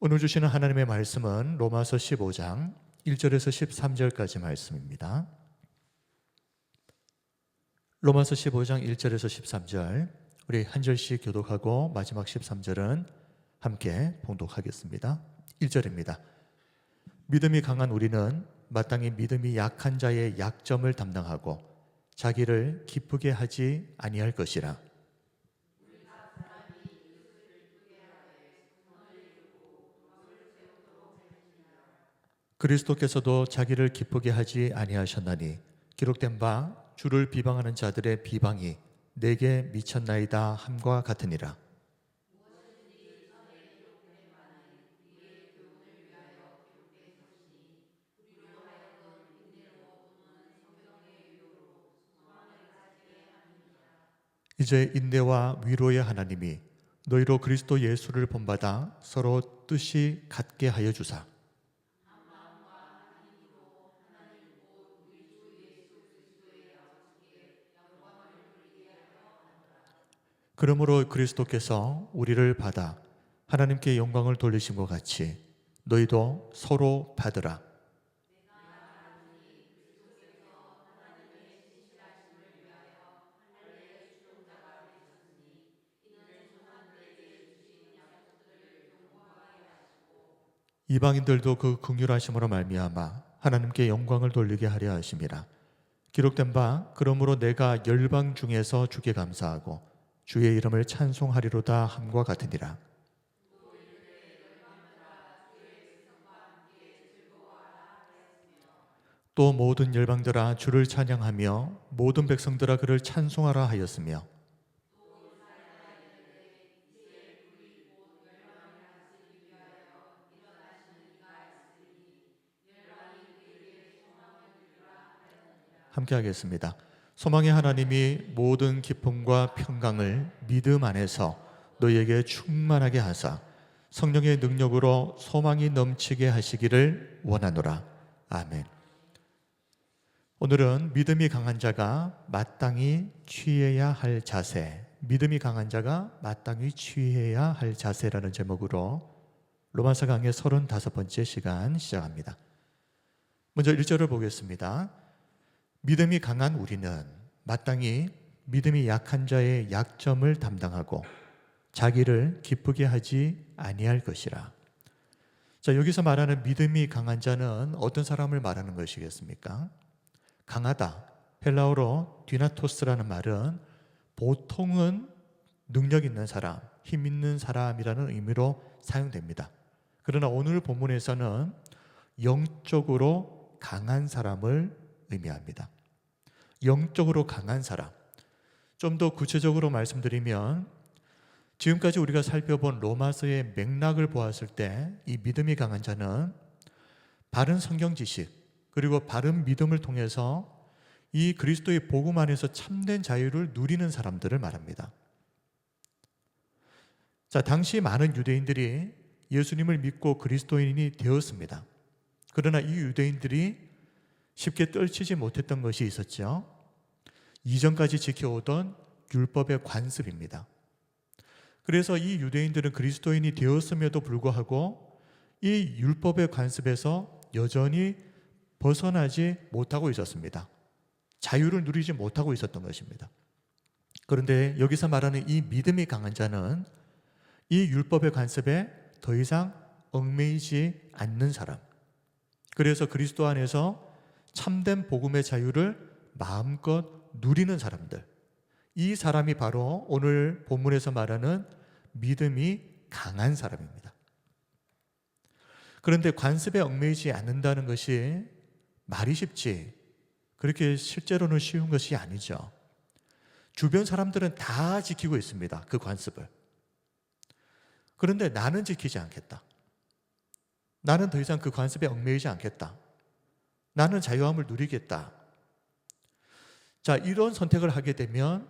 오늘 주시는 하나님의 말씀은 로마서 15장 1절에서 13절까지 말씀입니다. 로마서 15장 1절에서 13절 우리 한 절씩 교독하고 마지막 13절은 함께 봉독하겠습니다. 1절입니다. 믿음이 강한 우리는 마땅히 믿음이 약한 자의 약점을 담당하고 자기를 기쁘게 하지 아니할 것이라. 그리스도께서도 자기를 기쁘게 하지 아니하셨나니 기록된 바 주를 비방하는 자들의 비방이 내게 미쳤나이다 함과 같으니라. 이제 인내와 위로의 하나님이 너희로 그리스도 예수를 본받아 서로 뜻이 같게 하여 주사 그러므로 그리스도께서 우리를 받아 하나님께 영광을 돌리신 것 같이 너희도 서로 받으라. 이방인들도 그 긍휼하심으로 말미암아 하나님께 영광을 돌리게 하려 하심이라. 기록된 바 그러므로 내가 열방 중에서 주께 감사하고 주의 이름을 찬송하리로다 함과 같으니라. 또 모든 열방들아 주를 찬양하며 모든 백성들아 그를 찬송하라 하였으며 함께 하겠습니다. 소망의 하나님이 모든 기쁨과 평강을 믿음 안에서 너희에게 충만하게 하사 성령의 능력으로 소망이 넘치게 하시기를 원하노라. 아멘. 오늘은 믿음이 강한 자가 마땅히 취해야 할 자세, 믿음이 강한 자가 마땅히 취해야 할 자세라는 제목으로 로마서 강의 35번째 시간 시작합니다. 먼저 1절을 보겠습니다. 믿음이 강한 우리는 마땅히 믿음이 약한 자의 약점을 담당하고 자기를 기쁘게 하지 아니할 것이라. 자, 여기서 말하는 믿음이 강한 자는 어떤 사람을 말하는 것이겠습니까? 강하다, 헬라어로 디나토스라는 말은 보통은 능력 있는 사람, 힘 있는 사람이라는 의미로 사용됩니다. 그러나 오늘 본문에서는 영적으로 강한 사람을 의미합니다. 영적으로 강한 사람. 좀 더 구체적으로 말씀드리면 지금까지 우리가 살펴본 로마서의 맥락을 보았을 때 이 믿음이 강한 자는 바른 성경 지식 그리고 바른 믿음을 통해서 이 그리스도의 복음 안에서 참된 자유를 누리는 사람들을 말합니다. 자, 당시 많은 유대인들이 예수님을 믿고 그리스도인이 되었습니다. 그러나 이 유대인들이 쉽게 떨치지 못했던 것이 있었죠. 이전까지 지켜오던 율법의 관습입니다. 그래서 이 유대인들은 그리스도인이 되었음에도 불구하고 이 율법의 관습에서 여전히 벗어나지 못하고 있었습니다. 자유를 누리지 못하고 있었던 것입니다. 그런데 여기서 말하는 이 믿음이 강한 자는 이 율법의 관습에 더 이상 얽매이지 않는 사람, 그래서 그리스도 안에서 참된 복음의 자유를 마음껏 누리는 사람들, 이 사람이 바로 오늘 본문에서 말하는 믿음이 강한 사람입니다. 그런데 관습에 얽매이지 않는다는 것이 말이 쉽지 그렇게 실제로는 쉬운 것이 아니죠. 주변 사람들은 다 지키고 있습니다. 그 관습을. 그런데 나는 지키지 않겠다. 나는 더 이상 그 관습에 얽매이지 않겠다. 나는 자유함을 누리겠다. 자, 이런 선택을 하게 되면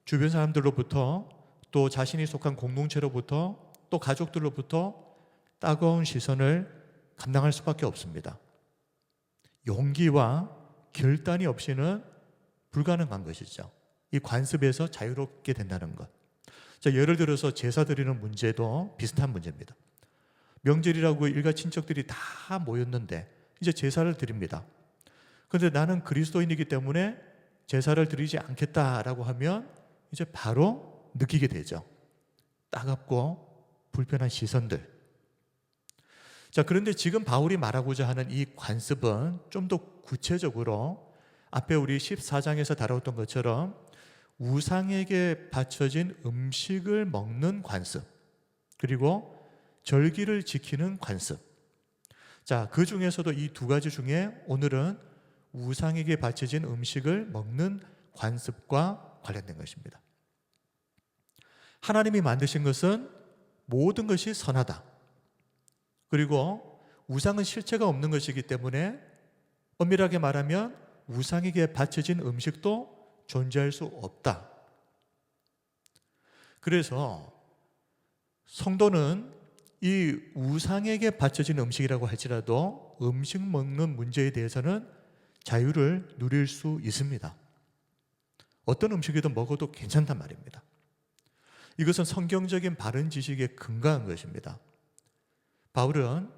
주변 사람들로부터 또 자신이 속한 공동체로부터 또 가족들로부터 따가운 시선을 감당할 수밖에 없습니다. 용기와 결단이 없이는 불가능한 것이죠. 이 관습에서 자유롭게 된다는 것. 자, 예를 들어서 제사 드리는 문제도 비슷한 문제입니다. 명절이라고 일가 친척들이 다 모였는데 이제 제사를 드립니다. 그런데 나는 그리스도인이기 때문에 제사를 드리지 않겠다라고 하면 이제 바로 느끼게 되죠. 따갑고 불편한 시선들. 자, 그런데 지금 바울이 말하고자 하는 이 관습은 좀 더 구체적으로 앞에 우리 14장에서 다뤘던 것처럼 우상에게 바쳐진 음식을 먹는 관습, 그리고 절기를 지키는 관습. 자, 그 중에서도 이 두 가지 중에 오늘은 우상에게 바쳐진 음식을 먹는 관습과 관련된 것입니다. 하나님이 만드신 것은 모든 것이 선하다. 그리고 우상은 실체가 없는 것이기 때문에 엄밀하게 말하면 우상에게 바쳐진 음식도 존재할 수 없다. 그래서 성도는 이 우상에게 바쳐진 음식이라고 할지라도 음식 먹는 문제에 대해서는 자유를 누릴 수 있습니다. 어떤 음식이든 먹어도 괜찮단 말입니다. 이것은 성경적인 바른 지식에 근거한 것입니다. 바울은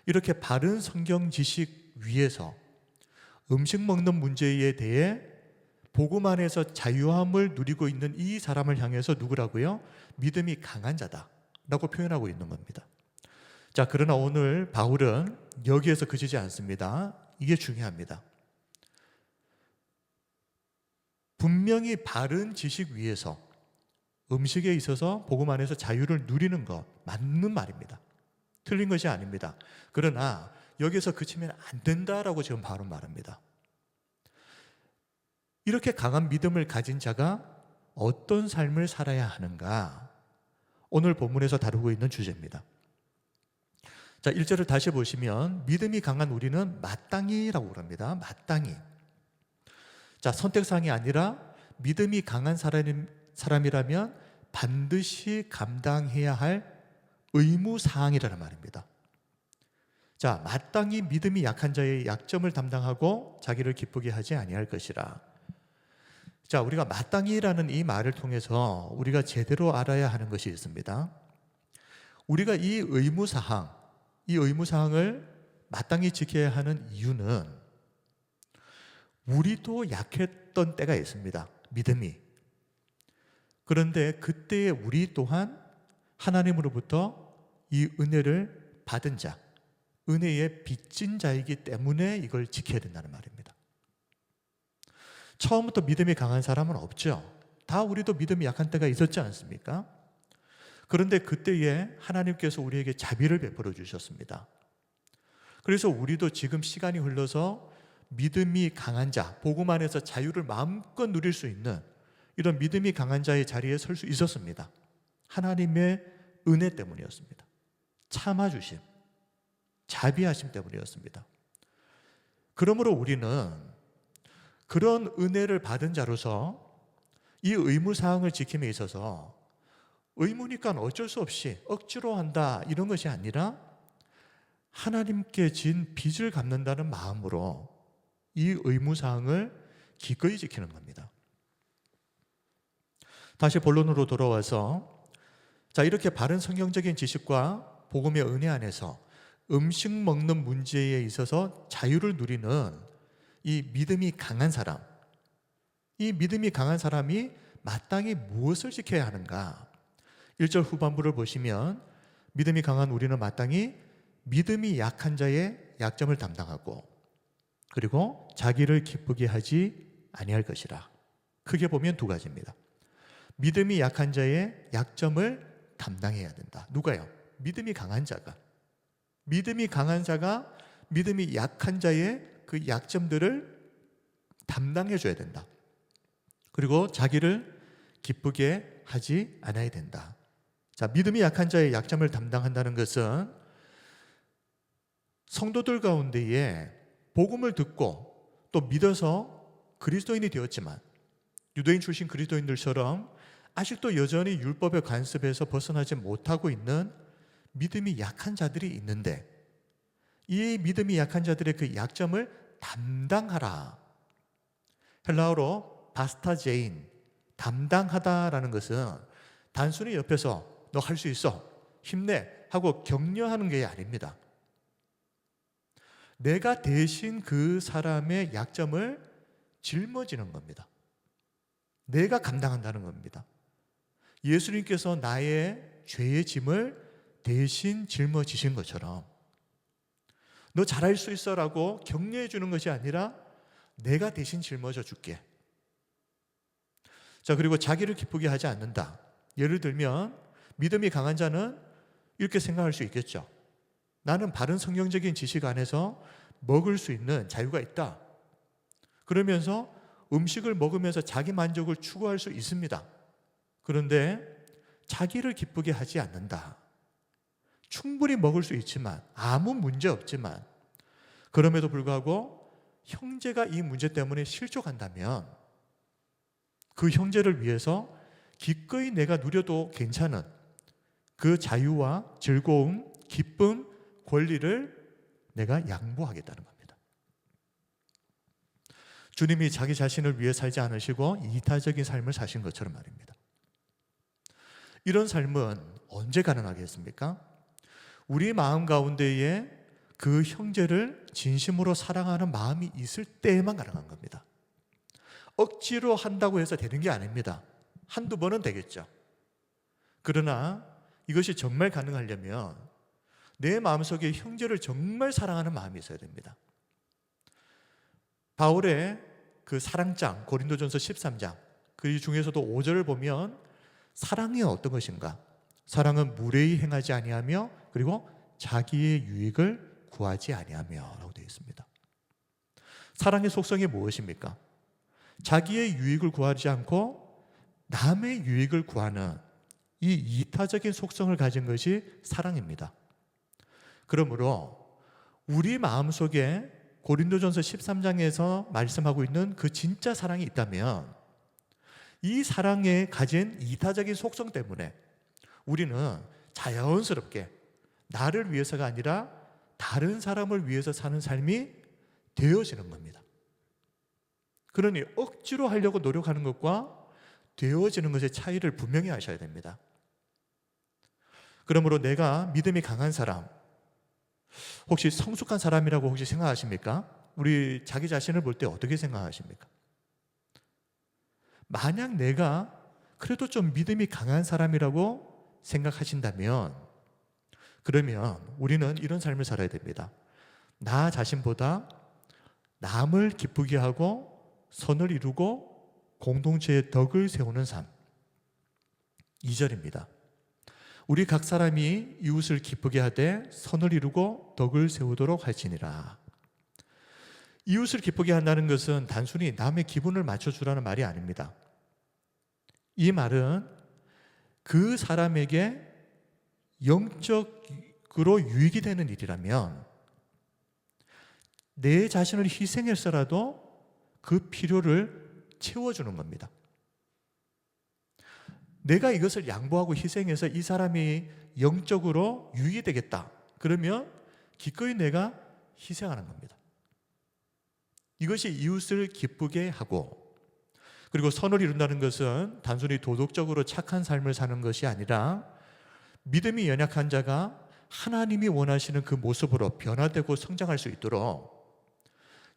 이렇게 바른 성경 지식 위에서 음식 먹는 문제에 대해 복음 안에서 자유함을 누리고 있는 이 사람을 향해서 누구라고요? 믿음이 강한 자다라고 표현하고 있는 겁니다. 자, 그러나 오늘 바울은 여기에서 그치지 않습니다. 이게 중요합니다. 분명히 바른 지식 위에서 음식에 있어서 복음 안에서 자유를 누리는 것 맞는 말입니다. 틀린 것이 아닙니다. 그러나 여기서 그치면 안 된다라고 지금 바로 말합니다. 이렇게 강한 믿음을 가진 자가 어떤 삶을 살아야 하는가? 오늘 본문에서 다루고 있는 주제입니다. 자, 1절을 다시 보시면 믿음이 강한 우리는 마땅히라고 그럽니다. 마땅히. 자, 선택사항이 아니라 믿음이 강한 사람이라면 반드시 감당해야 할 의무사항이라는 말입니다. 자, 마땅히 믿음이 약한 자의 약점을 담당하고 자기를 기쁘게 하지 아니할 것이라. 자, 우리가 마땅히라는 이 말을 통해서 우리가 제대로 알아야 하는 것이 있습니다. 우리가 이 의무사항을 마땅히 지켜야 하는 이유는 우리도 약했던 때가 있습니다. 믿음이. 그런데 그때의 우리 또한 하나님으로부터 이 은혜를 받은 자, 은혜에 빚진 자이기 때문에 이걸 지켜야 된다는 말입니다. 처음부터 믿음이 강한 사람은 없죠. 다 우리도 믿음이 약한 때가 있었지 않습니까? 그런데 그때에 하나님께서 우리에게 자비를 베풀어 주셨습니다. 그래서 우리도 지금 시간이 흘러서 믿음이 강한 자, 복음 안에서 자유를 마음껏 누릴 수 있는 이런 믿음이 강한 자의 자리에 설 수 있었습니다. 하나님의 은혜 때문이었습니다. 참아주심, 자비하심 때문이었습니다. 그러므로 우리는 그런 은혜를 받은 자로서 이 의무사항을 지킴에 있어서 의무니까 어쩔 수 없이 억지로 한다 이런 것이 아니라 하나님께 진 빚을 갚는다는 마음으로 이 의무사항을 기꺼이 지키는 겁니다. 다시 본론으로 돌아와서 자, 이렇게 바른 성경적인 지식과 복음의 은혜 안에서 음식 먹는 문제에 있어서 자유를 누리는 이 믿음이 강한 사람, 이 믿음이 강한 사람이 마땅히 무엇을 지켜야 하는가? 1절 후반부를 보시면 믿음이 강한 우리는 마땅히 믿음이 약한 자의 약점을 담당하고 그리고 자기를 기쁘게 하지 아니할 것이라. 크게 보면 두 가지입니다. 믿음이 약한 자의 약점을 담당해야 된다. 누가요? 믿음이 강한 자가. 믿음이 강한 자가 믿음이 약한 자의 그 약점들을 담당해 줘야 된다. 그리고 자기를 기쁘게 하지 않아야 된다. 자, 믿음이 약한 자의 약점을 담당한다는 것은 성도들 가운데에 복음을 듣고 또 믿어서 그리스도인이 되었지만 유대인 출신 그리스도인들처럼 아직도 여전히 율법의 관습에서 벗어나지 못하고 있는 믿음이 약한 자들이 있는데 이 믿음이 약한 자들의 그 약점을 담당하라. 헬라어로 바스타제인, 담당하다라는 것은 단순히 옆에서 너 할 수 있어, 힘내 하고 격려하는 게 아닙니다. 내가 대신 그 사람의 약점을 짊어지는 겁니다. 내가 감당한다는 겁니다. 예수님께서 나의 죄의 짐을 대신 짊어지신 것처럼 너 잘할 수 있어라고 격려해 주는 것이 아니라 내가 대신 짊어져 줄게. 자, 그리고 자기를 기쁘게 하지 않는다. 예를 들면 믿음이 강한 자는 이렇게 생각할 수 있겠죠. 나는 바른 성경적인 지식 안에서 먹을 수 있는 자유가 있다. 그러면서 음식을 먹으면서 자기 만족을 추구할 수 있습니다. 그런데 자기를 기쁘게 하지 않는다. 충분히 먹을 수 있지만, 아무 문제 없지만, 그럼에도 불구하고 형제가 이 문제 때문에 실족한다면 그 형제를 위해서 기꺼이 내가 누려도 괜찮은 그 자유와 즐거움, 기쁨, 권리를 내가 양보하겠다는 겁니다. 주님이 자기 자신을 위해 살지 않으시고 이타적인 삶을 사신 것처럼 말입니다. 이런 삶은 언제 가능하겠습니까? 우리 마음 가운데에 그 형제를 진심으로 사랑하는 마음이 있을 때에만 가능한 겁니다. 억지로 한다고 해서 되는 게 아닙니다. 한두 번은 되겠죠. 그러나 이것이 정말 가능하려면 내 마음속에 형제를 정말 사랑하는 마음이 있어야 됩니다. 바울의 그 사랑장 고린도전서 13장 그 중에서도 5절을 보면 사랑이 어떤 것인가? 사랑은 무례히 행하지 아니하며 그리고 자기의 유익을 구하지 아니하며 라고 되어 있습니다. 사랑의 속성이 무엇입니까? 자기의 유익을 구하지 않고 남의 유익을 구하는 이 이타적인 속성을 가진 것이 사랑입니다. 그러므로 우리 마음속에 고린도전서 13장에서 말씀하고 있는 그 진짜 사랑이 있다면 이 사랑에 가진 이타적인 속성 때문에 우리는 자연스럽게 나를 위해서가 아니라 다른 사람을 위해서 사는 삶이 되어지는 겁니다. 그러니 억지로 하려고 노력하는 것과 되어지는 것의 차이를 분명히 아셔야 됩니다. 그러므로 내가 믿음이 강한 사람, 혹시 성숙한 사람이라고 혹시 생각하십니까? 우리 자기 자신을 볼 때 어떻게 생각하십니까? 만약 내가 그래도 좀 믿음이 강한 사람이라고 생각하신다면 그러면 우리는 이런 삶을 살아야 됩니다. 나 자신보다 남을 기쁘게 하고 선을 이루고 공동체의 덕을 세우는 삶. 2절입니다. 우리 각 사람이 이웃을 기쁘게 하되 선을 이루고 덕을 세우도록 할지니라. 이웃을 기쁘게 한다는 것은 단순히 남의 기분을 맞춰주라는 말이 아닙니다. 이 말은 그 사람에게 영적으로 유익이 되는 일이라면 내 자신을 희생해서라도 그 필요를 채워주는 겁니다. 내가 이것을 양보하고 희생해서 이 사람이 영적으로 유익이 되겠다. 그러면 기꺼이 내가 희생하는 겁니다. 이것이 이웃을 기쁘게 하고 그리고 선을 이룬다는 것은 단순히 도덕적으로 착한 삶을 사는 것이 아니라 믿음이 연약한 자가 하나님이 원하시는 그 모습으로 변화되고 성장할 수 있도록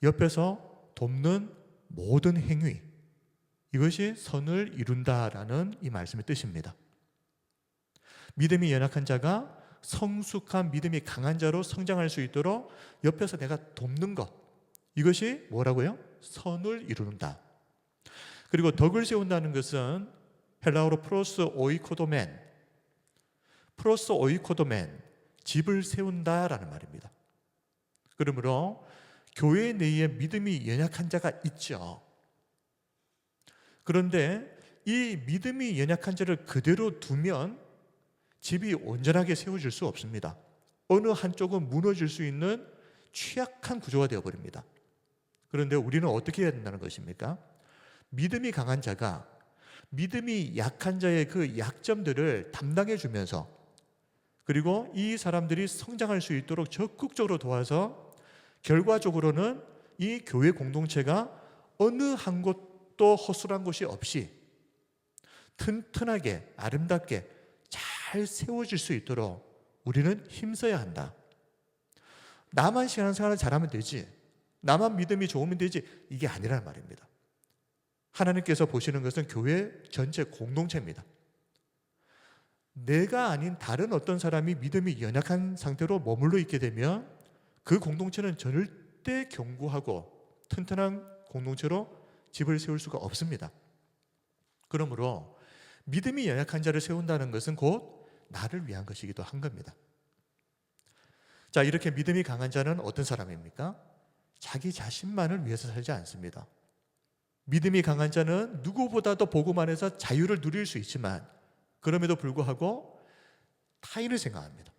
옆에서 돕는 모든 행위, 이것이 선을 이룬다라는 이 말씀의 뜻입니다. 믿음이 연약한 자가 성숙한 믿음이 강한 자로 성장할 수 있도록 옆에서 내가 돕는 것, 이것이 뭐라고요? 선을 이룬다. 그리고 덕을 세운다는 것은 헬라어로 프로스 오이코도멘, 집을 세운다라는 말입니다. 그러므로 교회 내에 믿음이 연약한 자가 있죠. 그런데 이 믿음이 연약한 자를 그대로 두면 집이 온전하게 세워질 수 없습니다. 어느 한쪽은 무너질 수 있는 취약한 구조가 되어버립니다. 그런데 우리는 어떻게 해야 된다는 것입니까? 믿음이 강한 자가 믿음이 약한 자의 그 약점들을 담당해 주면서 그리고 이 사람들이 성장할 수 있도록 적극적으로 도와서 결과적으로는 이 교회 공동체가 어느 한 곳도 허술한 곳이 없이 튼튼하게 아름답게 잘 세워질 수 있도록 우리는 힘써야 한다. 나만 신앙생활을 잘하면 되지, 나만 믿음이 좋으면 되지, 이게 아니란 말입니다. 하나님께서 보시는 것은 교회 전체 공동체입니다. 내가 아닌 다른 어떤 사람이 믿음이 연약한 상태로 머물러 있게 되면 그 공동체는 절대 견고하고 튼튼한 공동체로 집을 세울 수가 없습니다. 그러므로 믿음이 연약한 자를 세운다는 것은 곧 나를 위한 것이기도 한 겁니다. 자, 이렇게 믿음이 강한 자는 어떤 사람입니까? 자기 자신만을 위해서 살지 않습니다. 믿음이 강한 자는 누구보다도 복음 안에서 자유를 누릴 수 있지만 그럼에도 불구하고 타인을 생각합니다.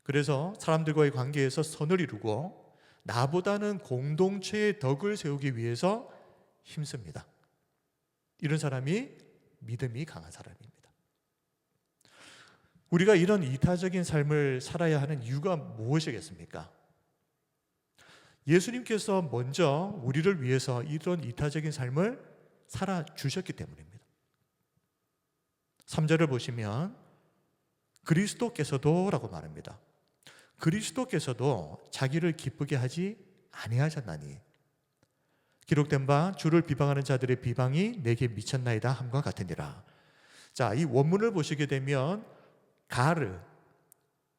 그래서 사람들과의 관계에서 선을 이루고 나보다는 공동체의 덕을 세우기 위해서 힘씁니다. 이런 사람이 믿음이 강한 사람입니다. 우리가 이런 이타적인 삶을 살아야 하는 이유가 무엇이겠습니까? 예수님께서 먼저 우리를 위해서 이런 이타적인 삶을 살아주셨기 때문입니다. 3절을 보시면 그리스도께서도 라고 말합니다. 그리스도께서도 자기를 기쁘게 하지 아니하셨나니 기록된 바 주를 비방하는 자들의 비방이 내게 미쳤나이다 함과 같으니라. 자, 이 원문을 보시게 되면 가르,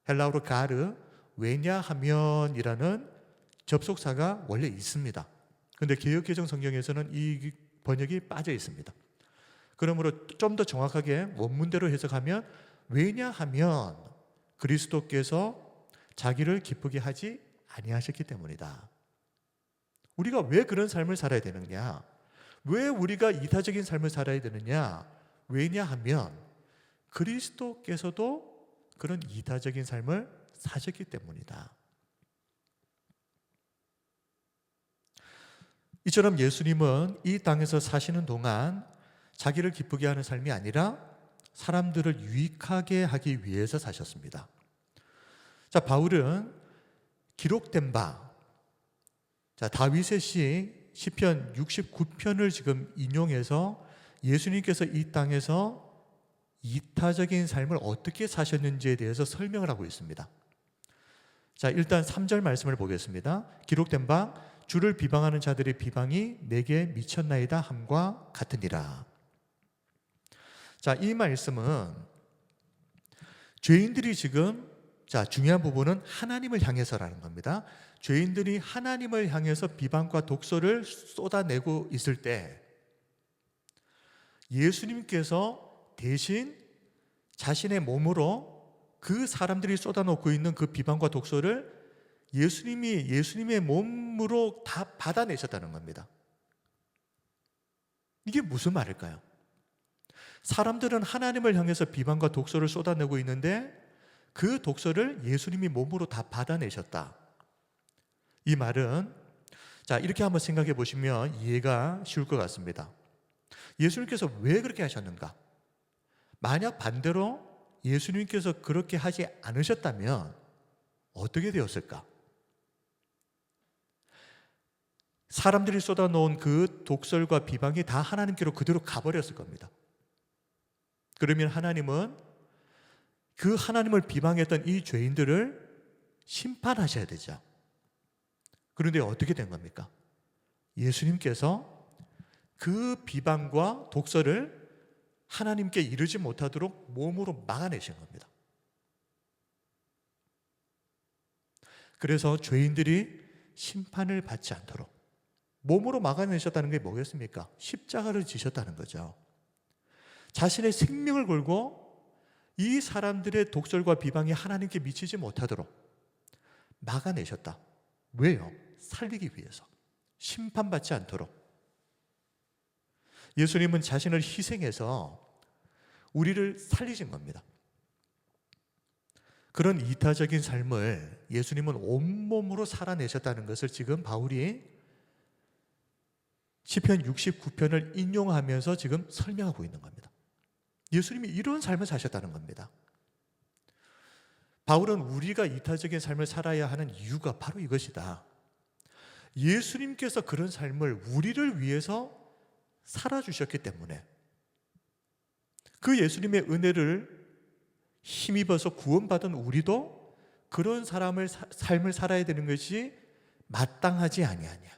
헬라어로 가르, 왜냐하면이라는 접속사가 원래 있습니다. 그런데 개역개정 성경에서는 이 번역이 빠져 있습니다. 그러므로 좀 더 정확하게 원문대로 해석하면 왜냐하면 그리스도께서 자기를 기쁘게 하지 아니하셨기 때문이다. 우리가 왜 그런 삶을 살아야 되느냐? 왜 우리가 이타적인 삶을 살아야 되느냐? 왜냐하면 그리스도께서도 그런 이타적인 삶을 사셨기 때문이다. 이처럼 예수님은 이 땅에서 사시는 동안 자기를 기쁘게 하는 삶이 아니라 사람들을 유익하게 하기 위해서 사셨습니다. 자, 바울은 기록된 바, 자, 다윗의 시편 69편을 지금 인용해서 예수님께서 이 땅에서 이타적인 삶을 어떻게 사셨는지에 대해서 설명을 하고 있습니다. 자, 일단 3절 말씀을 보겠습니다. 기록된 바 주를 비방하는 자들의 비방이 내게 미쳤나이다 함과 같으니라. 자, 이 말씀은 죄인들이 지금, 자, 중요한 부분은 하나님을 향해서라는 겁니다. 죄인들이 하나님을 향해서 비방과 독소를 쏟아내고 있을 때 예수님께서 대신 자신의 몸으로 그 사람들이 쏟아놓고 있는 그 비방과 독소를 예수님의 몸으로 다 받아내셨다는 겁니다. 이게 무슨 말일까요? 사람들은 하나님을 향해서 비방과 독소를 쏟아내고 있는데 그 독소를 예수님이 몸으로 다 받아내셨다. 이 말은, 자, 이렇게 한번 생각해 보시면 이해가 쉬울 것 같습니다. 예수님께서 왜 그렇게 하셨는가? 만약 반대로 예수님께서 그렇게 하지 않으셨다면 어떻게 되었을까? 사람들이 쏟아놓은 그 독설과 비방이 다 하나님께로 그대로 가버렸을 겁니다. 그러면 하나님은 그 하나님을 비방했던 이 죄인들을 심판하셔야 되죠. 그런데 어떻게 된 겁니까? 예수님께서 그 비방과 독설을 하나님께 이르지 못하도록 몸으로 막아내신 겁니다. 그래서 죄인들이 심판을 받지 않도록 몸으로 막아내셨다는 게 뭐겠습니까? 십자가를 지셨다는 거죠. 자신의 생명을 걸고 이 사람들의 독설과 비방이 하나님께 미치지 못하도록 막아내셨다. 왜요? 살리기 위해서. 심판받지 않도록. 예수님은 자신을 희생해서 우리를 살리신 겁니다. 그런 이타적인 삶을 예수님은 온몸으로 살아내셨다는 것을 지금 바울이 시편 69편을 인용하면서 지금 설명하고 있는 겁니다. 예수님이 이런 삶을 사셨다는 겁니다. 바울은 우리가 이타적인 삶을 살아야 하는 이유가 바로 이것이다. 예수님께서 그런 삶을 우리를 위해서 살아주셨기 때문에 그 예수님의 은혜를 힘입어서 구원받은 우리도 그런 삶을 살아야 되는 것이 마땅하지 아니하냐.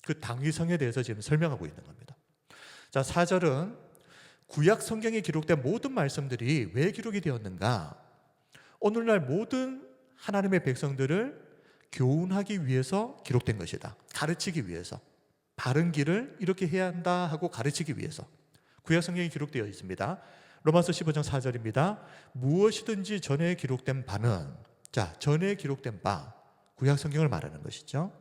그 당위성에 대해서 지금 설명하고 있는 겁니다. 자, 4절은 구약 성경에 기록된 모든 말씀들이 왜 기록이 되었는가? 오늘날 모든 하나님의 백성들을 교훈하기 위해서 기록된 것이다. 가르치기 위해서. 바른 길을 이렇게 해야 한다 하고 가르치기 위해서 구약 성경에 기록되어 있습니다. 로마서 15장 4절입니다. 무엇이든지 전에 기록된 바는, 자, 전에 기록된 바, 구약 성경을 말하는 것이죠.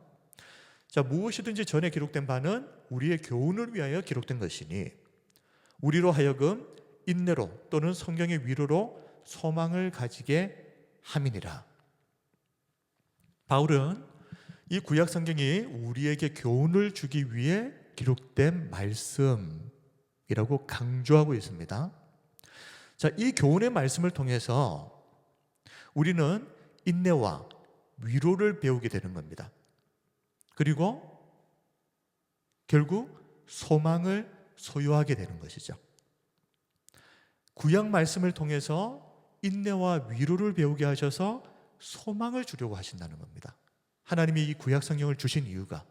자, 무엇이든지 전에 기록된 바는 우리의 교훈을 위하여 기록된 것이니 우리로 하여금 인내로 또는 성경의 위로로 소망을 가지게 함이니라. 바울은 이 구약 성경이 우리에게 교훈을 주기 위해 기록된 말씀이라고 강조하고 있습니다. 자, 이 교훈의 말씀을 통해서 우리는 인내와 위로를 배우게 되는 겁니다. 그리고 결국 소망을 소유하게 되는 것이죠. 구약 말씀을 통해서 인내와 위로를 배우게 하셔서 소망을 주려고 하신다는 겁니다. 하나님이 이 구약 성경을 주신 이유가,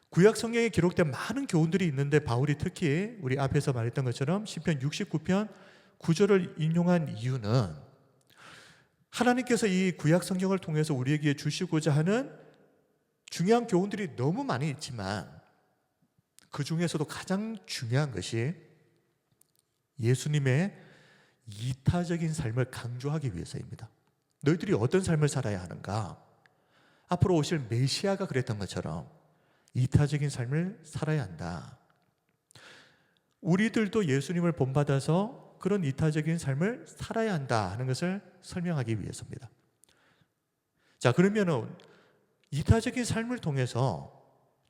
구약 성경에 기록된 많은 교훈들이 있는데 바울이 특히 우리 앞에서 말했던 것처럼 시편 69편 9절을 인용한 이유는 하나님께서 이 구약 성경을 통해서 우리에게 주시고자 하는 중요한 교훈들이 너무 많이 있지만 그 중에서도 가장 중요한 것이 예수님의 이타적인 삶을 강조하기 위해서입니다. 너희들이 어떤 삶을 살아야 하는가? 앞으로 오실 메시아가 그랬던 것처럼 이타적인 삶을 살아야 한다. 우리들도 예수님을 본받아서 그런 이타적인 삶을 살아야 한다 하는 것을 설명하기 위해서입니다. 자, 그러면은 이타적인 삶을 통해서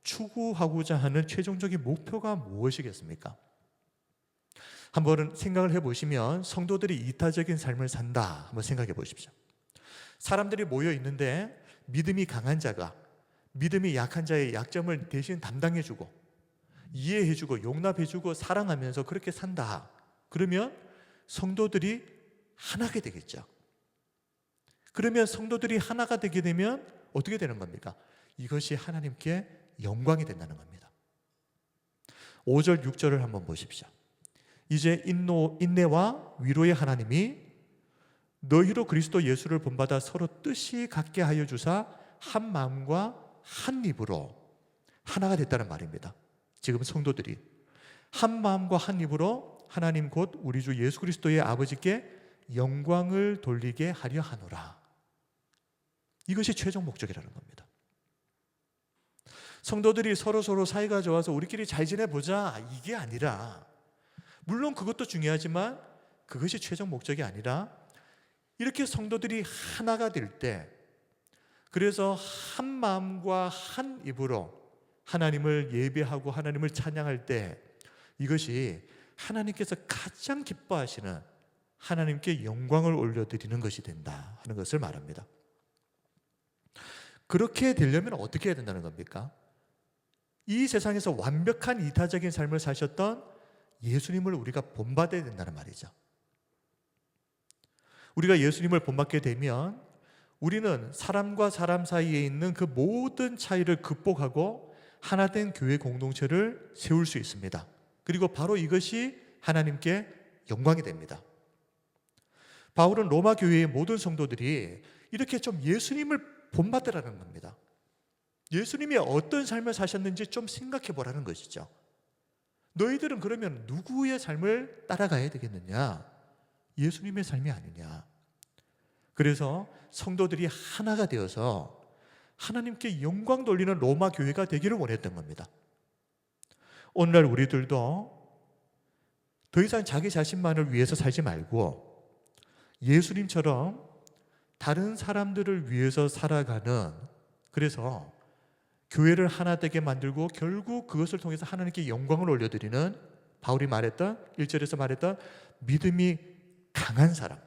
추구하고자 하는 최종적인 목표가 무엇이겠습니까? 한번 생각을 해보시면 성도들이 이타적인 삶을 산다 한번 생각해 보십시오. 사람들이 모여 있는데 믿음이 강한 자가 믿음이 약한 자의 약점을 대신 담당해주고 이해해주고 용납해주고 사랑하면서 그렇게 산다. 그러면 성도들이 하나가 되겠죠. 그러면 성도들이 하나가 되게 되면 어떻게 되는 겁니까? 이것이 하나님께 영광이 된다는 겁니다. 5절 6절을 한번 보십시오. 이제 인내와 위로의 하나님이 너희로 그리스도 예수를 본받아 서로 뜻이 같게 하여 주사 한 마음과 한 입으로 하나가 됐다는 말입니다. 지금 성도들이 한 마음과 한 입으로 하나님 곧 우리 주 예수 그리스도의 아버지께 영광을 돌리게 하려 하노라. 이것이 최종 목적이라는 겁니다. 성도들이 서로 사이가 좋아서 우리끼리 잘 지내보자 이게 아니라, 물론 그것도 중요하지만 그것이 최종 목적이 아니라 이렇게 성도들이 하나가 될 때, 그래서 한 마음과 한 입으로 하나님을 예배하고 하나님을 찬양할 때 이것이 하나님께서 가장 기뻐하시는 하나님께 영광을 올려드리는 것이 된다 하는 것을 말합니다. 그렇게 되려면 어떻게 해야 된다는 겁니까? 이 세상에서 완벽한 이타적인 삶을 사셨던 예수님을 우리가 본받아야 된다는 말이죠. 우리가 예수님을 본받게 되면 우리는 사람과 사람 사이에 있는 그 모든 차이를 극복하고 하나된 교회 공동체를 세울 수 있습니다. 그리고 바로 이것이 하나님께 영광이 됩니다. 바울은 로마 교회의 모든 성도들이 이렇게 좀 예수님을 본받으라는 겁니다. 예수님이 어떤 삶을 사셨는지 좀 생각해 보라는 것이죠. 너희들은 그러면 누구의 삶을 따라가야 되겠느냐? 예수님의 삶이 아니냐. 그래서 성도들이 하나가 되어서 하나님께 영광 돌리는 로마 교회가 되기를 원했던 겁니다. 오늘날 우리들도 더 이상 자기 자신만을 위해서 살지 말고 예수님처럼 다른 사람들을 위해서 살아가는, 그래서 교회를 하나 되게 만들고 결국 그것을 통해서 하나님께 영광을 올려드리는, 바울이 말했던 1절에서 말했던 믿음이 강한 사람,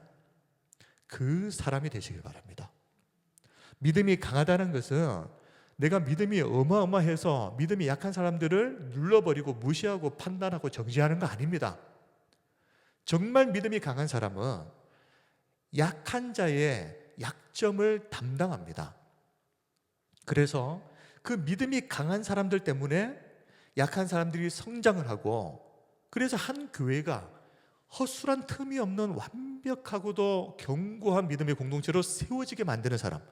그 사람이 되시길 바랍니다. 믿음이 강하다는 것은 내가 믿음이 어마어마해서 믿음이 약한 사람들을 눌러버리고 무시하고 판단하고 정죄하는 거 아닙니다. 정말 믿음이 강한 사람은 약한 자의 약점을 담당합니다. 그래서 그 믿음이 강한 사람들 때문에 약한 사람들이 성장을 하고, 그래서 한 교회가 허술한 틈이 없는 완벽하고도 견고한 믿음의 공동체로 세워지게 만드는 사람,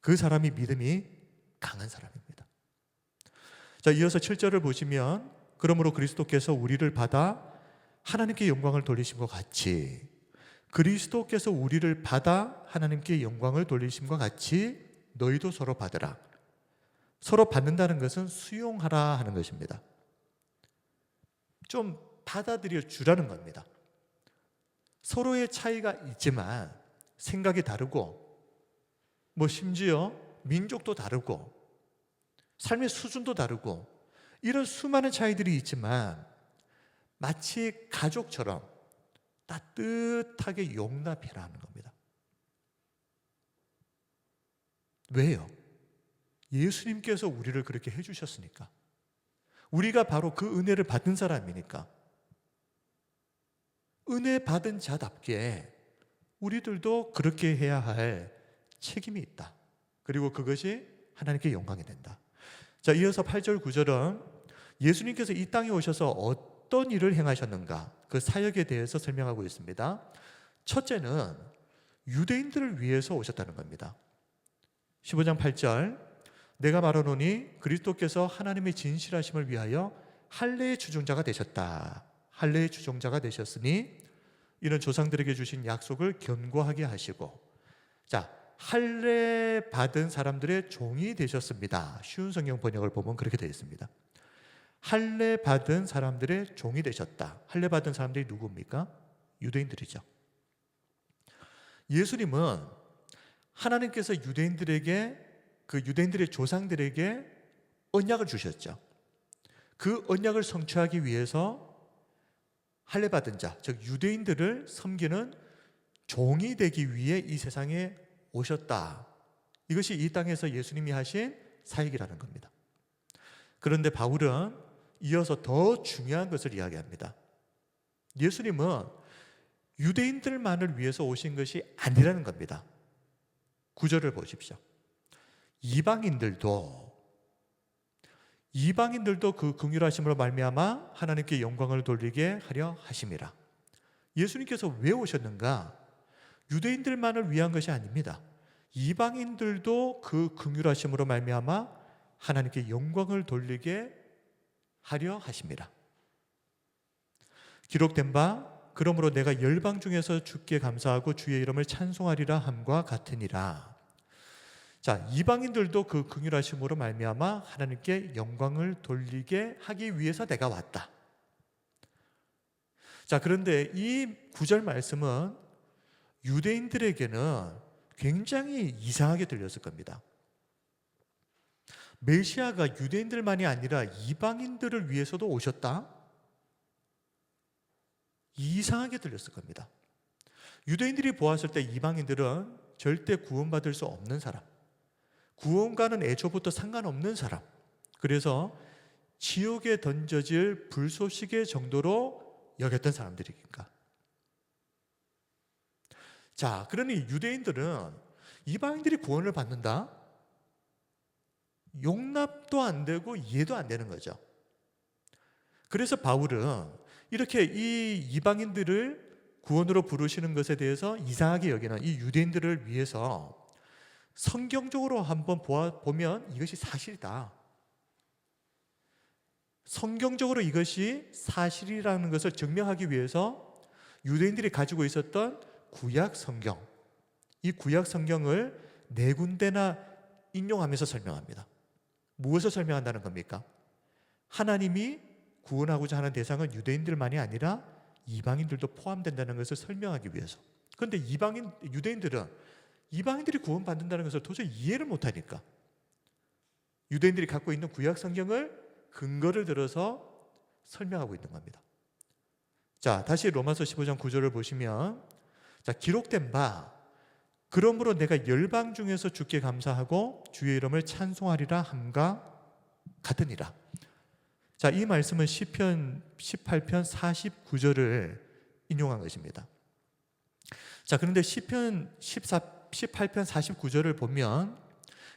그 사람이 믿음이 강한 사람입니다. 자, 이어서 7절을 보시면 그러므로 그리스도께서 우리를 받아 하나님께 영광을 돌리심과 같이, 그리스도께서 우리를 받아 하나님께 영광을 돌리심과 같이 너희도 서로 받으라. 서로 받는다는 것은 수용하라 하는 것입니다. 좀 받아들여 주라는 겁니다. 서로의 차이가 있지만 생각이 다르고, 심지어 민족도 다르고 삶의 수준도 다르고, 이런 수많은 차이들이 있지만 마치 가족처럼 따뜻하게 용납해라 하는 겁니다. 왜요? 예수님께서 우리를 그렇게 해주셨으니까. 우리가 바로 그 은혜를 받은 사람이니까. 은혜 받은 자답게 우리들도 그렇게 해야 할 책임이 있다. 그리고 그것이 하나님께 영광이 된다. 자, 이어서 8절 9절은 예수님께서 이 땅에 오셔서 어떤 일을 행하셨는가, 그 사역에 대해서 설명하고 있습니다. 첫째는 유대인들을 위해서 오셨다는 겁니다. 15장 8절, 내가 말하노니 그리스도께서 하나님의 진실하심을 위하여 할례의 주종자가 되셨다. 할례의 주종자가 되셨으니 이는 조상들에게 주신 약속을 견고하게 하시고, 자, 할례 받은 사람들의 종이 되셨습니다. 쉬운 성경 번역을 보면 그렇게 되어 있습니다. 할례 받은 사람들의 종이 되셨다. 할례 받은 사람들이 누구입니까? 유대인들이죠. 예수님은 하나님께서 유대인들의 조상들에게 언약을 주셨죠. 그 언약을 성취하기 위해서 할례 받은 자, 즉 유대인들을 섬기는 종이 되기 위해 이 세상에 오셨다. 이것이 이 땅에서 예수님이 하신 사역이라는 겁니다. 그런데 바울은 이어서 더 중요한 것을 이야기합니다. 예수님은 유대인들만을 위해서 오신 것이 아니라는 겁니다. 9절을 보십시오. 이방인들도 그 긍휼하심으로 말미암아 하나님께 영광을 돌리게 하려 하심이라. 예수님께서 왜 오셨는가? 유대인들만을 위한 것이 아닙니다. 이방인들도 그 긍휼하심으로 말미암아 하나님께 영광을 돌리게 하려 하심이라. 기록된 바 그러므로 내가 열방 중에서 주께 감사하고 주의 이름을 찬송하리라 함과 같으니라. 자, 이방인들도 그 긍휼하심으로 말미암아 하나님께 영광을 돌리게 하기 위해서 내가 왔다. 자, 그런데 이 9절 말씀은 유대인들에게는 굉장히 이상하게 들렸을 겁니다. 메시아가 유대인들만이 아니라 이방인들을 위해서도 오셨다? 이상하게 들렸을 겁니다. 유대인들이 보았을 때 이방인들은 절대 구원받을 수 없는 사람, 구원과는 애초부터 상관없는 사람, 그래서 지옥에 던져질 불쏘시개 정도로 여겼던 사람들이니까. 자, 그러니 유대인들은 이방인들이 구원을 받는다? 용납도 안 되고 이해도 안 되는 거죠. 그래서 바울은 이렇게 이 이방인들을 구원으로 부르시는 것에 대해서 이상하게 여기는 이 유대인들을 위해서 성경적으로 한번 보면 이것이 사실이다. 성경적으로 이것이 사실이라는 것을 증명하기 위해서 유대인들이 가지고 있었던 구약 성경, 이 구약 성경을 4군데나 인용하면서 설명합니다. 무엇을 설명한다는 겁니까? 하나님이 구원하고자 하는 대상은 유대인들만이 아니라 이방인들도 포함된다는 것을 설명하기 위해서. 그런데 유대인들은 이방인들이 구원받는다는 것을 도저히 이해를 못하니까 유대인들이 갖고 있는 구약 성경을 근거를 들어서 설명하고 있는 겁니다. 자, 다시 로마서 15장 9절을 보시면, 자, 기록된 바 그러므로 내가 열방 중에서 주께 감사하고 주의 이름을 찬송하리라 함과 같으니라. 자, 이 말씀은 시편 18편 49절을 인용한 것입니다. 자, 그런데 시편 18편 49절을 보면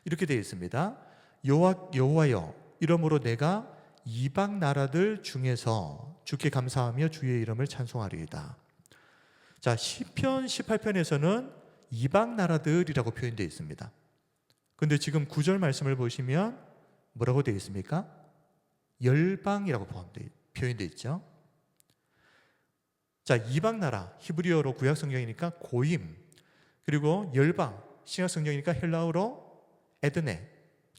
이렇게 되어 있습니다. 여호와여, 이러므로 내가 이방 나라들 중에서 주께 감사하며 주의 이름을 찬송하리이다. 자, 시편 18편에서는 이방 나라들이라고 표현되어 있습니다. 그런데 지금 9절 말씀을 보시면 뭐라고 되어 있습니까? 열방이라고 표현되어 있죠. 자, 이방 나라, 히브리어로 구약 성경이니까 고임, 그리고 열방, 신약 성경이니까 헬라어로 에드네,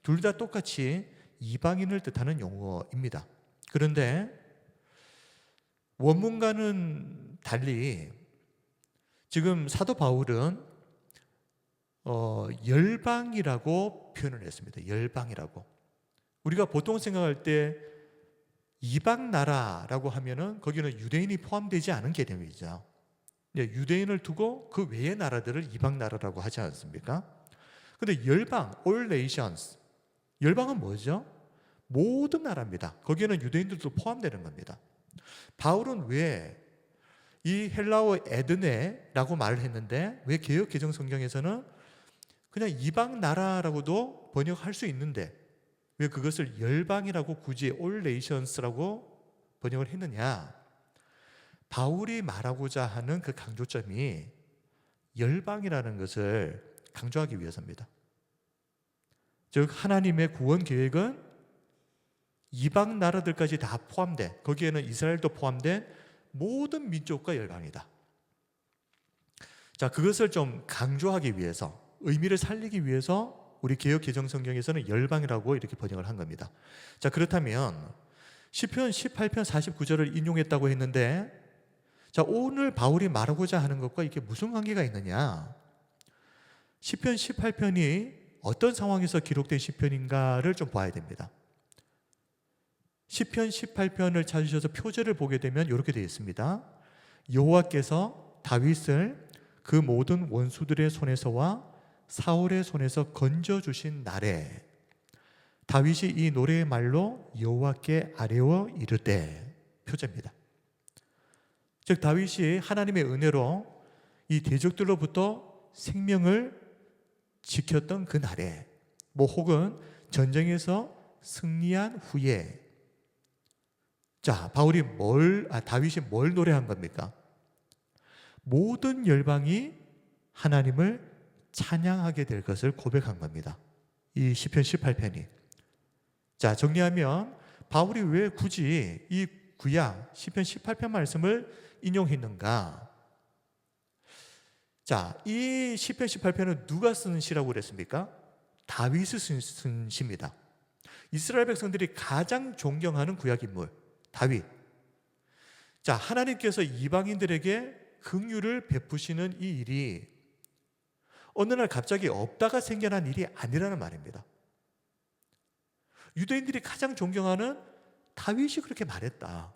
둘 다 똑같이 이방인을 뜻하는 용어입니다. 그런데 원문과는 달리 지금 사도 바울은 열방이라고 표현을 했습니다. 열방이라고. 우리가 보통 생각할 때 이방 나라라고 하면은 거기는 유대인이 포함되지 않은 개념이죠. 유대인을 두고 그 외의 나라들을 이방 나라라고 하지 않습니까? 근데 열방, all nations, 열방은 뭐죠? 모든 나라입니다. 거기에는 유대인들도 포함되는 겁니다. 바울은 왜 이 헬라어 에드네라고 말을 했는데 왜 개역 개정 성경에서는 그냥 이방 나라라고도 번역할 수 있는데 왜 그것을 열방이라고 굳이 all nations라고 번역을 했느냐? 바울이 말하고자 하는 그 강조점이 열방이라는 것을 강조하기 위해서입니다. 즉 하나님의 구원 계획은 이방 나라들까지 다 포함된, 거기에는 이스라엘도 포함된 모든 민족과 열방이다. 자, 그것을 좀 강조하기 위해서, 의미를 살리기 위해서 우리 개역 개정 성경에서는 열방이라고 이렇게 번역을 한 겁니다. 자, 그렇다면 시편 18편 49절을 인용했다고 했는데, 자, 오늘 바울이 말하고자 하는 것과 이게 무슨 관계가 있느냐? 시편 18편이 어떤 상황에서 기록된 시편인가를 좀 봐야 됩니다. 시편 18편을 찾으셔서 표제를 보게 되면 이렇게 되어 있습니다. 여호와께서 다윗을 그 모든 원수들의 손에서와 사울의 손에서 건져주신 날에 다윗이 이 노래의 말로 여호와께 아뢰어 이르되, 표제입니다. 즉 다윗이 하나님의 은혜로 이 대적들로부터 생명을 지켰던 그 날에, 혹은 전쟁에서 승리한 후에, 자, 다윗이 뭘 노래한 겁니까? 모든 열방이 하나님을 찬양하게 될 것을 고백한 겁니다. 이 시편 18편이. 자, 정리하면 바울이 왜 굳이 이 구약 시편 18편 말씀을 인용했는가? 자, 이 시편 18편은 누가 쓴 시라고 그랬습니까? 다윗이 쓴 시입니다. 이스라엘 백성들이 가장 존경하는 구약 인물 다윗. 자, 하나님께서 이방인들에게 긍휼을 베푸시는 이 일이 어느 날 갑자기 없다가 생겨난 일이 아니라는 말입니다. 유대인들이 가장 존경하는 다윗이 그렇게 말했다.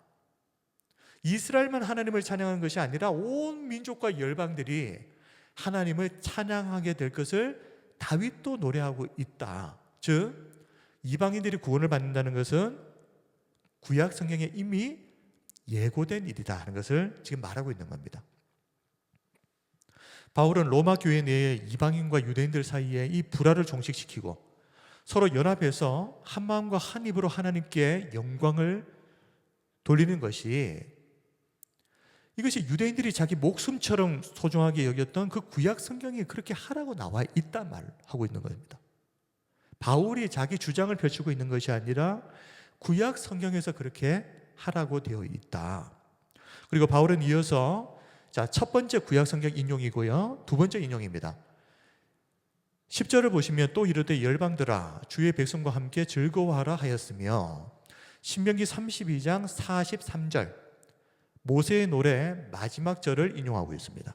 이스라엘만 하나님을 찬양하는 것이 아니라 온 민족과 열방들이 하나님을 찬양하게 될 것을 다윗도 노래하고 있다. 즉 이방인들이 구원을 받는다는 것은 구약 성경에 이미 예고된 일이다 하는 것을 지금 말하고 있는 겁니다. 바울은 로마 교회 내에 이방인과 유대인들 사이에 이 불화를 종식시키고 서로 연합해서 한 마음과 한 입으로 하나님께 영광을 돌리는 것이, 이것이 유대인들이 자기 목숨처럼 소중하게 여겼던 그 구약 성경이 그렇게 하라고 나와 있단 말을 하고 있는 겁니다. 바울이 자기 주장을 펼치고 있는 것이 아니라 구약 성경에서 그렇게 하라고 되어 있다. 그리고 바울은 이어서 첫 번째 구약 성경 인용이고요, 두 번째 인용입니다. 10절을 보시면 또 이르되 열방들아 주의 백성과 함께 즐거워하라 하였으며, 신명기 32장 43절 모세의 노래 마지막 절을 인용하고 있습니다.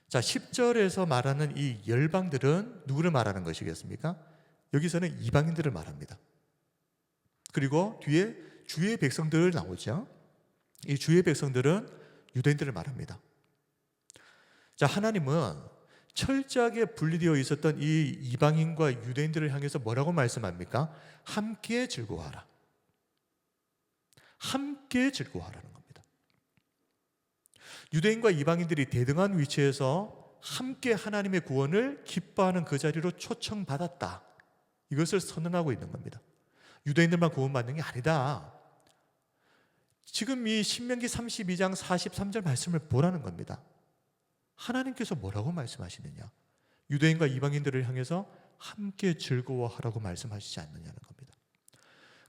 자, 10절에서 말하는 이 열방들은 누구를 말하는 것이겠습니까? 여기서는 이방인들을 말합니다. 그리고 뒤에 주의 백성들 나오죠. 이 주의 백성들은 유대인들을 말합니다. 자, 하나님은 철저하게 분리되어 있었던 이 이방인과 유대인들을 향해서 뭐라고 말씀합니까? 함께 즐거워하라. 함께 즐거워하라는 겁니다. 유대인과 이방인들이 대등한 위치에서 함께 하나님의 구원을 기뻐하는 그 자리로 초청받았다. 이것을 선언하고 있는 겁니다. 유대인들만 구원받는 게 아니다. 지금 이 신명기 32장 43절 말씀을 보라는 겁니다. 하나님께서 뭐라고 말씀하시느냐? 유대인과 이방인들을 향해서 함께 즐거워하라고 말씀하시지 않느냐는 겁니다.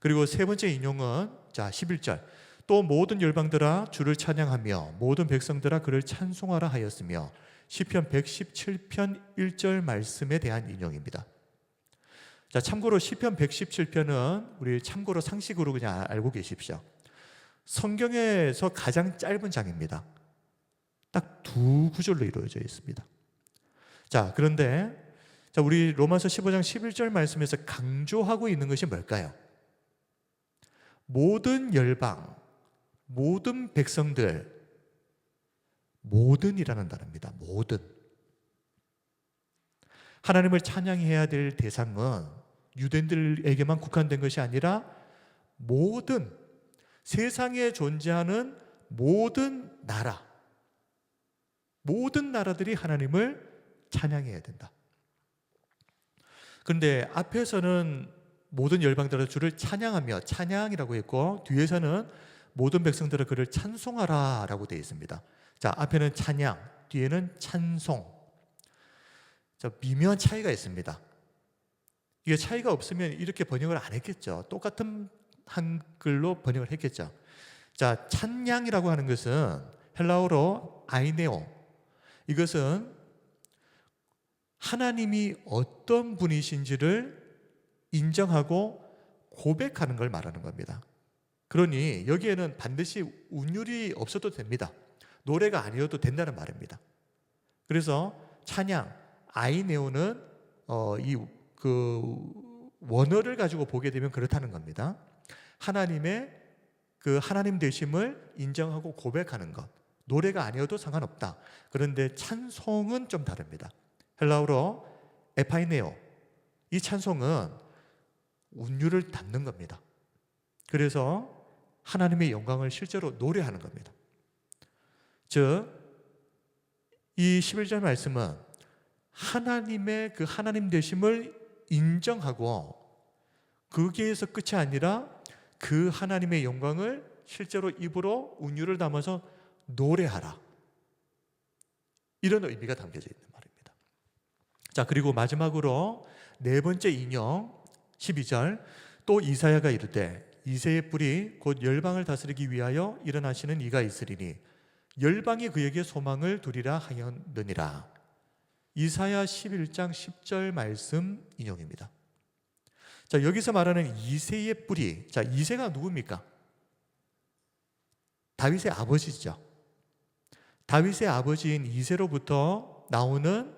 그리고 세 번째 인용은 11절. 또 모든 열방들아 주를 찬양하며 모든 백성들아 그를 찬송하라 하였으며, 시편 117편 1절 말씀에 대한 인용입니다. 참고로 시편 117편은 우리 참고로 상식으로 그냥 알고 계십시오. 성경에서 가장 짧은 장입니다. 딱 2구절로 이루어져 있습니다. 그런데 우리 로마서 15장 11절 말씀에서 강조하고 있는 것이 뭘까요? 모든 열방, 모든 백성들, 모든이라는 단어입니다. 모든. 하나님을 찬양해야 될 대상은 유대인들에게만 국한된 것이 아니라 모든 세상에 존재하는 모든 나라, 모든 나라들이 하나님을 찬양해야 된다. 그런데 앞에서는 모든 열방들아 주를 찬양하며, 찬양이라고 했고, 뒤에서는 모든 백성들아 그를 찬송하라 라고 되어 있습니다. 앞에는 찬양, 뒤에는 찬송. 미묘한 차이가 있습니다. 이게 차이가 없으면 이렇게 번역을 안 했겠죠. 똑같은 한글로 번역을 했겠죠. 찬양이라고 하는 것은 헬라어로 아이네오. 이것은 하나님이 어떤 분이신지를 인정하고 고백하는 걸 말하는 겁니다. 그러니 여기에는 반드시 운율이 없어도 됩니다. 노래가 아니어도 된다는 말입니다. 그래서 찬양, 아이네오는 원어를 가지고 보게 되면 그렇다는 겁니다. 하나님의 그 하나님 되심을 인정하고 고백하는 것. 노래가 아니어도 상관없다. 그런데 찬송은 좀 다릅니다. 헬라어로 에파이네오. 이 찬송은 운율을 담는 겁니다. 그래서 하나님의 영광을 실제로 노래하는 겁니다. 즉, 이 11절 말씀은 하나님의 그 하나님 되심을 인정하고 거기에서 끝이 아니라 그 하나님의 영광을 실제로 입으로 운율을 담아서 노래하라. 이런 의미가 담겨져 있는 말입니다. 그리고 마지막으로 네 번째 인용 12절. 또 이사야가 이르되 이새의 뿔이 곧 열방을 다스리기 위하여 일어나시는 이가 있으리니 열방이 그에게 소망을 두리라 하였느니라. 이사야 11장 10절 말씀 인용입니다. 여기서 말하는 이새의 뿔이, 이새가 누굽니까? 다윗의 아버지죠. 다윗의 아버지인 이새로부터 나오는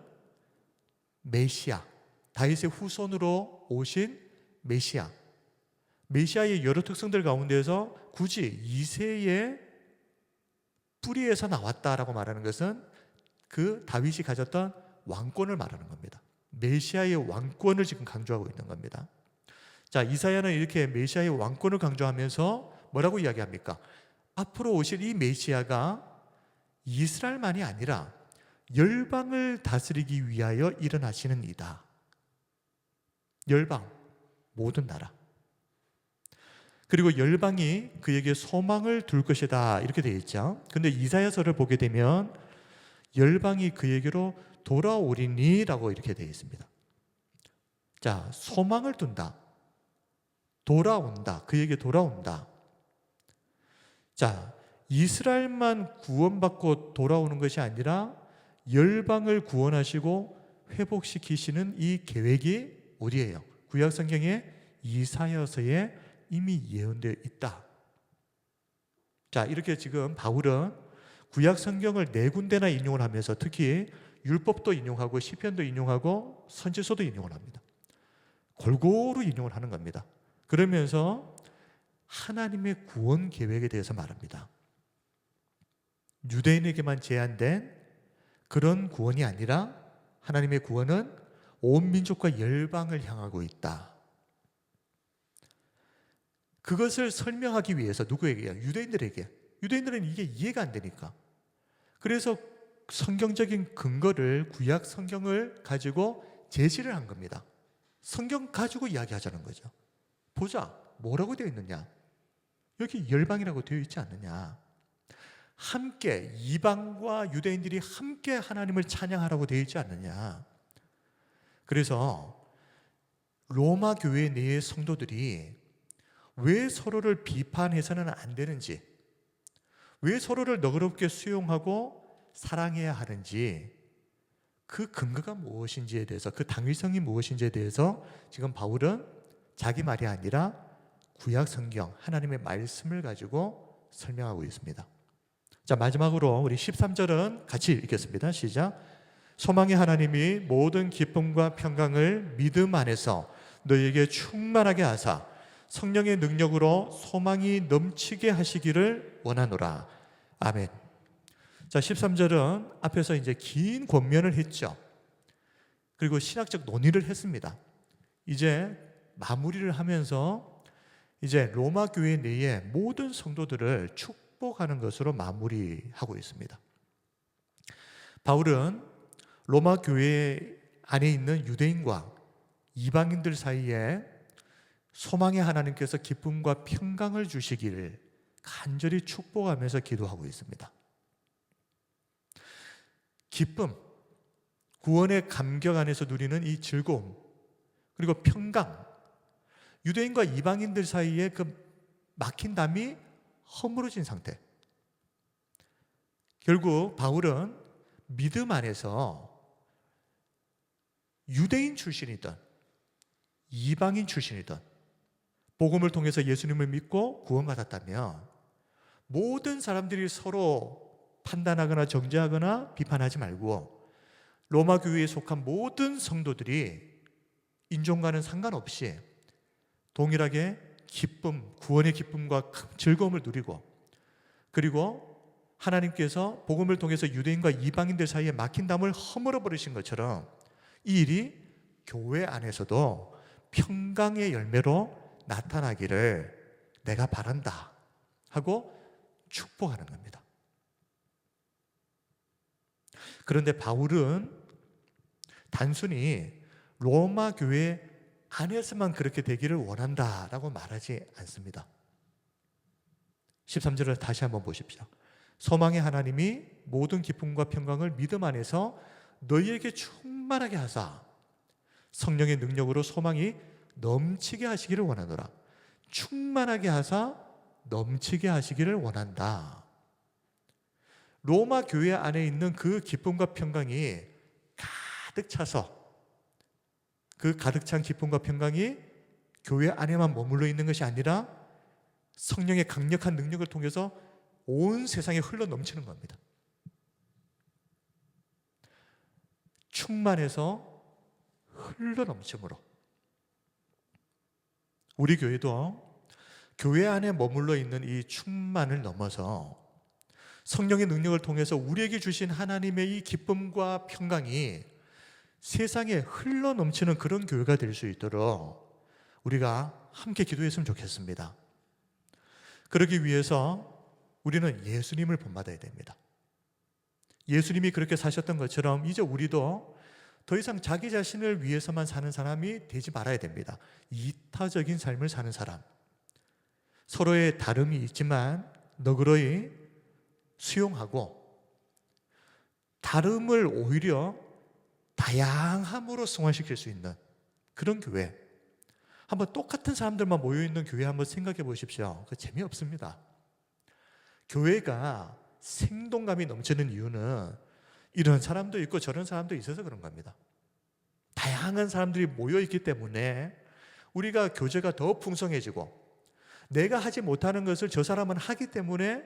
메시아, 다윗의 후손으로 오신 메시아. 메시아의 여러 특성들 가운데서 굳이 이새의 뿌리에서 나왔다라고 말하는 것은 그 다윗이 가졌던 왕권을 말하는 겁니다. 메시아의 왕권을 지금 강조하고 있는 겁니다. 이사야는 이렇게 메시아의 왕권을 강조하면서 뭐라고 이야기합니까? 앞으로 오실 이 메시아가 이스라엘만이 아니라 열방을 다스리기 위하여 일어나시는 이다. 열방, 모든 나라. 그리고 열방이 그에게 소망을 둘 것이다. 이렇게 되어 있죠. 근데 이사야서를 보게 되면 열방이 그에게로 돌아오리니 라고 이렇게 되어 있습니다. 소망을 둔다. 돌아온다. 그에게 돌아온다. 이스라엘만 구원받고 돌아오는 것이 아니라 열방을 구원하시고 회복시키시는 이 계획이 어디예요? 구약 성경에 이사야서에 이미 예언되어 있다. 이렇게 지금 바울은 구약 성경을 4군데나 인용을 하면서 특히 율법도 인용하고 시편도 인용하고 선지서도 인용을 합니다. 골고루 인용을 하는 겁니다. 그러면서 하나님의 구원 계획에 대해서 말합니다. 유대인에게만 제한된 그런 구원이 아니라 하나님의 구원은 온 민족과 열방을 향하고 있다. 그것을 설명하기 위해서 누구에게요? 유대인들에게. 유대인들은 이게 이해가 안 되니까. 그래서 성경적인 근거를, 구약 성경을 가지고 제시를 한 겁니다. 성경 가지고 이야기하자는 거죠. 보자, 뭐라고 되어 있느냐? 여기 열방이라고 되어 있지 않느냐? 함께, 이방과 유대인들이 함께 하나님을 찬양하라고 되어 있지 않느냐? 그래서 로마 교회 내의 성도들이 왜 서로를 비판해서는 안 되는지, 왜 서로를 너그럽게 수용하고 사랑해야 하는지, 그 근거가 무엇인지에 대해서, 그 당위성이 무엇인지에 대해서 지금 바울은 자기 말이 아니라 구약 성경, 하나님의 말씀을 가지고 설명하고 있습니다. 자, 마지막으로 우리 13절은 같이 읽겠습니다. 시작. 소망의 하나님이 모든 기쁨과 평강을 믿음 안에서 너희에게 충만하게 하사 성령의 능력으로 소망이 넘치게 하시기를 원하노라. 아멘. 자, 13절은 앞에서 이제 긴 권면을 했죠. 그리고 신학적 논의를 했습니다. 이제 마무리를 하면서 이제 로마 교회 내의 모든 성도들을 축복하는 것으로 마무리하고 있습니다. 바울은 로마 교회 안에 있는 유대인과 이방인들 사이에 소망의 하나님께서 기쁨과 평강을 주시기를 간절히 축복하면서 기도하고 있습니다. 기쁨, 구원의 감격 안에서 누리는 이 즐거움, 그리고 평강, 유대인과 이방인들 사이에 그 막힌 담이 허물어진 상태. 결국 바울은 믿음 안에서 유대인 출신이든 이방인 출신이든 복음을 통해서 예수님을 믿고 구원받았다면 모든 사람들이 서로 판단하거나 정죄하거나 비판하지 말고 로마 교회에 속한 모든 성도들이 인종과는 상관없이 동일하게 기쁨, 구원의 기쁨과 즐거움을 누리고, 그리고 하나님께서 복음을 통해서 유대인과 이방인들 사이에 막힌 담을 허물어 버리신 것처럼 이 일이 교회 안에서도 평강의 열매로 나타나기를 내가 바란다 하고 축복하는 겁니다. 그런데 바울은 단순히 로마 교회 안에서만 그렇게 되기를 원한다라고 말하지 않습니다. 13절을 다시 한번 보십시오. 소망의 하나님이 모든 기쁨과 평강을 믿음 안에서 너희에게 충만하게 하사 성령의 능력으로 소망이 넘치게 하시기를 원하노라. 충만하게 하사 넘치게 하시기를 원한다. 로마 교회 안에 있는 그 기쁨과 평강이 가득 차서 그 가득 찬 기쁨과 평강이 교회 안에만 머물러 있는 것이 아니라 성령의 강력한 능력을 통해서 온 세상에 흘러 넘치는 겁니다. 충만해서 흘러 넘침으로 우리 교회도 교회 안에 머물러 있는 이 충만을 넘어서 성령의 능력을 통해서 우리에게 주신 하나님의 이 기쁨과 평강이 세상에 흘러 넘치는 그런 교회가 될 수 있도록 우리가 함께 기도했으면 좋겠습니다. 그러기 위해서 우리는 예수님을 본받아야 됩니다. 예수님이 그렇게 사셨던 것처럼 이제 우리도 더 이상 자기 자신을 위해서만 사는 사람이 되지 말아야 됩니다. 이타적인 삶을 사는 사람, 서로의 다름이 있지만 너그러이 수용하고 다름을 오히려 다양함으로 승화시킬 수 있는 그런 교회. 한번 똑같은 사람들만 모여있는 교회 한번 생각해 보십시오. 그 재미없습니다. 교회가 생동감이 넘치는 이유는 이런 사람도 있고 저런 사람도 있어서 그런 겁니다. 다양한 사람들이 모여있기 때문에 우리가 교제가 더 풍성해지고 내가 하지 못하는 것을 저 사람은 하기 때문에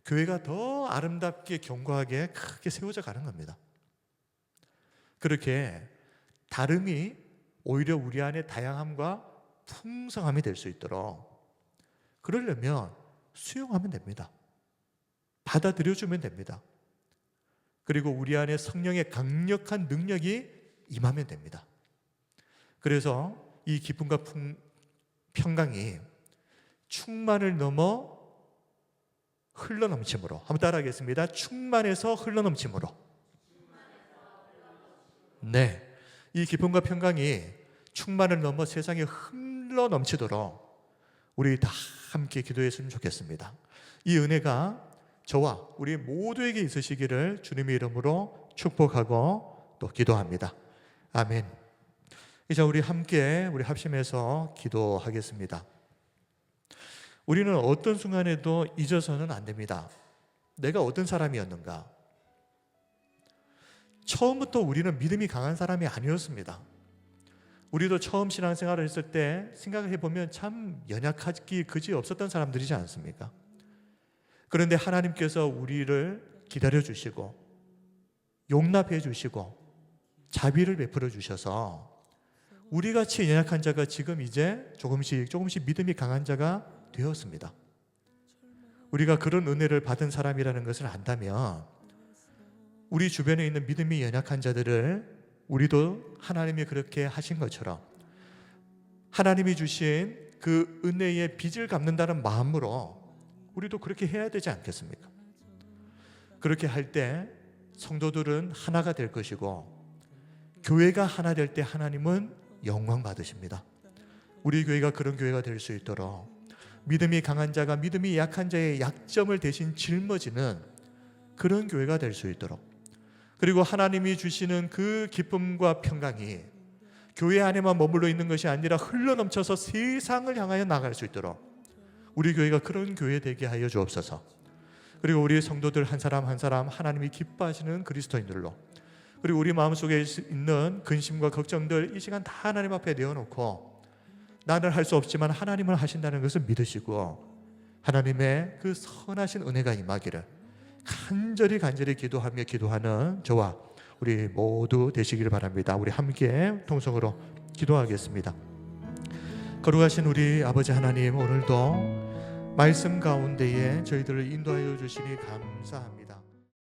교회가 더 아름답게 견고하게 크게 세워져 가는 겁니다. 그렇게 다름이 오히려 우리 안에 다양함과 풍성함이 될 수 있도록 그러려면 수용하면 됩니다. 받아들여주면 됩니다. 그리고 우리 안에 성령의 강력한 능력이 임하면 됩니다. 그래서 이 기쁨과 평강이 충만을 넘어 흘러넘침으로. 한번 따라하겠습니다. 충만해서 흘러넘침으로. 네, 이 기쁨과 평강이 충만을 넘어 세상에 흘러넘치도록 우리 다 함께 기도했으면 좋겠습니다. 이 은혜가 저와 우리 모두에게 있으시기를 주님의 이름으로 축복하고 또 기도합니다. 아멘. 이제 우리 함께 우리 합심해서 기도하겠습니다. 우리는 어떤 순간에도 잊어서는 안 됩니다. 내가 어떤 사람이었는가? 처음부터 우리는 믿음이 강한 사람이 아니었습니다. 우리도 처음 신앙생활을 했을 때 생각을 해보면 참 연약하기 그지 없었던 사람들이지 않습니까? 그런데 하나님께서 우리를 기다려주시고 용납해 주시고 자비를 베풀어 주셔서 우리같이 연약한 자가 지금 이제 조금씩 믿음이 강한 자가 되었습니다. 우리가 그런 은혜를 받은 사람이라는 것을 안다면 우리 주변에 있는 믿음이 연약한 자들을 우리도 하나님이 그렇게 하신 것처럼 하나님이 주신 그 은혜의 빚을 갚는다는 마음으로 우리도 그렇게 해야 되지 않겠습니까? 그렇게 할 때 성도들은 하나가 될 것이고 교회가 하나 될 때 하나님은 영광 받으십니다. 우리 교회가 그런 교회가 될 수 있도록 믿음이 강한 자가 믿음이 약한 자의 약점을 대신 짊어지는 그런 교회가 될 수 있도록, 그리고 하나님이 주시는 그 기쁨과 평강이 교회 안에만 머물러 있는 것이 아니라 흘러넘쳐서 세상을 향하여 나갈 수 있도록 우리 교회가 그런 교회 되게 하여 주옵소서. 그리고 우리 성도들 한 사람 한 사람 하나님이 기뻐하시는 그리스도인들로, 그리고 우리 마음속에 있는 근심과 걱정들 이 시간 다 하나님 앞에 내어놓고 나는 할 수 없지만 하나님은 하신다는 것을 믿으시고 하나님의 그 선하신 은혜가 임하기를 간절히 기도하며 기도하는 저와 우리 모두 되시기를 바랍니다. 우리 함께 통성으로 기도하겠습니다. 거룩하신 우리 아버지 하나님, 오늘도 말씀 가운데에 저희들을 인도하여 주시니 감사합니다.